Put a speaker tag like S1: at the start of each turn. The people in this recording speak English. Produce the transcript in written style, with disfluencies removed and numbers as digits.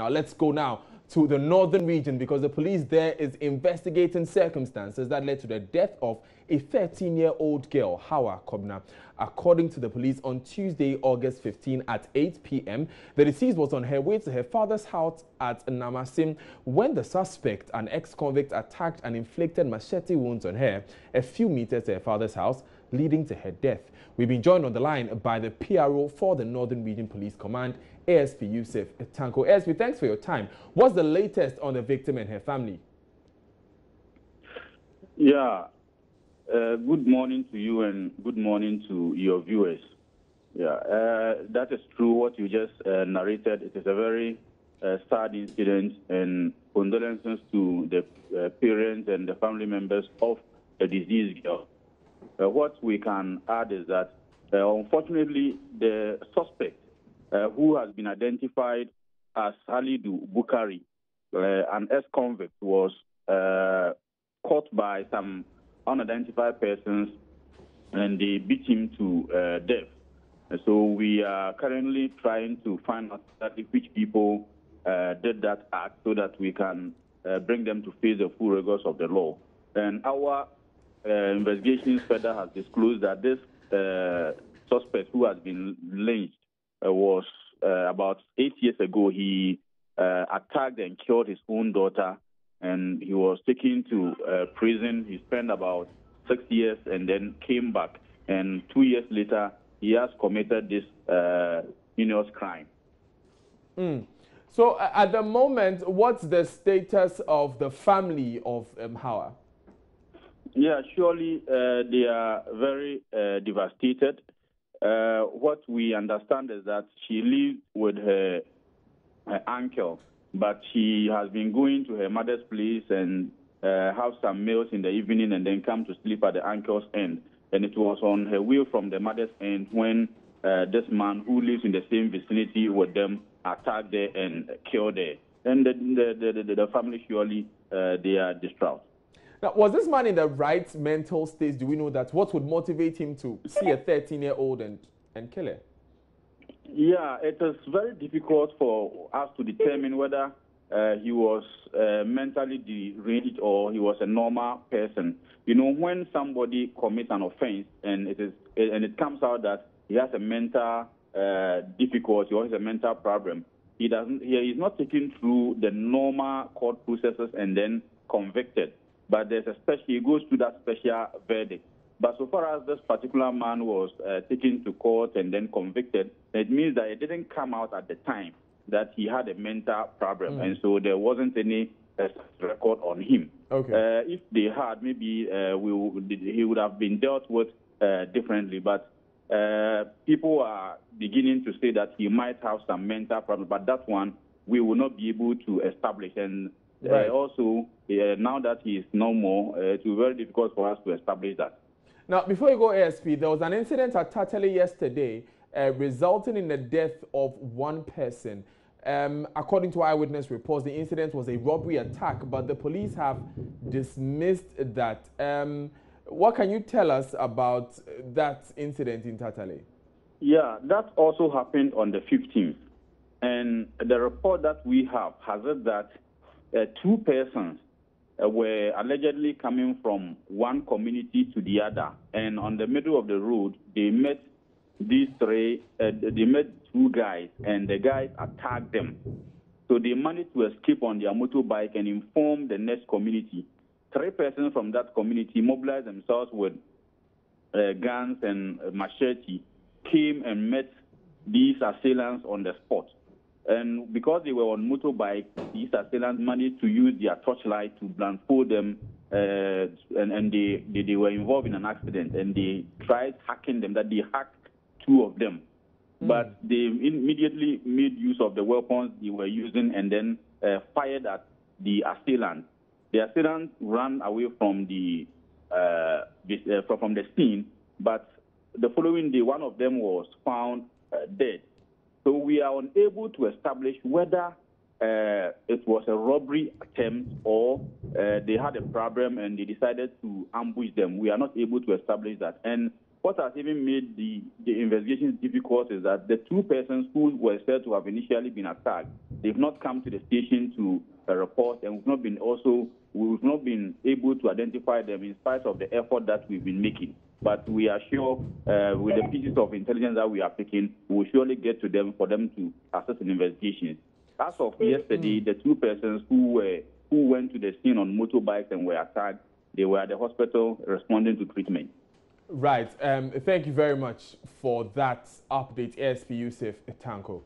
S1: Now, let's go now to the northern region because the police there is investigating circumstances that led to the death of a 13-year-old girl, Hawa Kobna. According to the police, on Tuesday, August 15 at 8 p.m., the deceased was on her way to her father's house at Namasim when the suspect, an ex-convict, attacked and inflicted machete wounds on her a few meters to her father's house, leading to her death. We've been joined on the line by the PRO for the Northern Region Police Command, ASP Yusuf Tanko. ASP, thanks for your time. What's the latest on the victim and her family?
S2: Yeah, good morning to you and good morning to your viewers. Yeah, that is true what you just narrated. It is a very sad incident, and condolences to the parents and the family members of the deceased girl. What we can add is that, unfortunately, the suspect, who has been identified as Halidu Bukari, an ex-convict, was caught by some unidentified persons, and they beat him to death. And so we are currently trying to find out exactly which people did that act so that we can bring them to face the full rigors of the law. And our investigations further has disclosed that this suspect who has been lynched was about 8 years ago. He attacked and killed his own daughter, and he was taken to prison. He spent about 6 years and then came back. And 2 years later, he has committed this heinous crime.
S1: So at the moment, what's the status of the family of Hawa?
S2: Yeah, surely they are very devastated. What we understand is that she lived with her uncle, but she has been going to her mother's place and have some meals in the evening and then come to sleep at the uncle's end. And it was on her way from the mother's end when this man who lives in the same vicinity with them attacked her and killed her. And the family, surely, they are distraught.
S1: Now, was this man in the right mental state? Do we know that? What would motivate him to see a 13-year-old and kill her?
S2: Yeah, it is very difficult for us to determine whether he was mentally deranged or he was a normal person. You know, when somebody commits an offense and it comes out that he has a mental difficulty or has a mental problem, he is not taken through the normal court processes and then convicted. But he goes through that special verdict. But so far as this particular man was taken to court and then convicted, it means that it didn't come out at the time that he had a mental problem, and so there wasn't any record on him.
S1: Okay.
S2: If they had, maybe he would have been dealt with differently. But people are beginning to say that he might have some mental problem, but that one we will not be able to establish. And
S1: right.
S2: Also, now that he is no more, it will be very difficult for us to establish that.
S1: Now, before you go, ASP, there was an incident at Tatale yesterday resulting in the death of one person. According to eyewitness reports, the incident was a robbery attack, but the police have dismissed that. What can you tell us about that incident in Tatale? Yeah,
S2: that also happened on the 15th. And the report that we have has it that two persons were allegedly coming from one community to the other, and on the middle of the road, they met two guys, and the guys attacked them. So they managed to escape on their motorbike and inform the next community. 3 persons from that community mobilized themselves with guns and machete, came and met these assailants on the spot. And because they were on motorbike, these assailants managed to use their torchlight to blindfold them, and they were involved in an accident, and they tried hacking them, that they hacked 2 of them. But they immediately made use of the weapons they were using and then fired at the assailant. The assailant ran away from the scene, but the following day, one of them was found dead. So we are unable to establish whether it was a robbery attempt or they had a problem and they decided to ambush them. We are not able to establish that. And what has even made the investigations difficult is that the two persons who were said to have initially been attacked, they've not come to the station to report, and we've not been able to identify them in spite of the effort that we've been making. But we are sure with the pieces of intelligence that we are picking, we will surely get to them for them to assist in investigations. As of yesterday, the two persons who went to the scene on motorbikes and were attacked, they were at the hospital responding to treatment.
S1: Right. Thank you very much for that update, ASP Yusuf Tanko.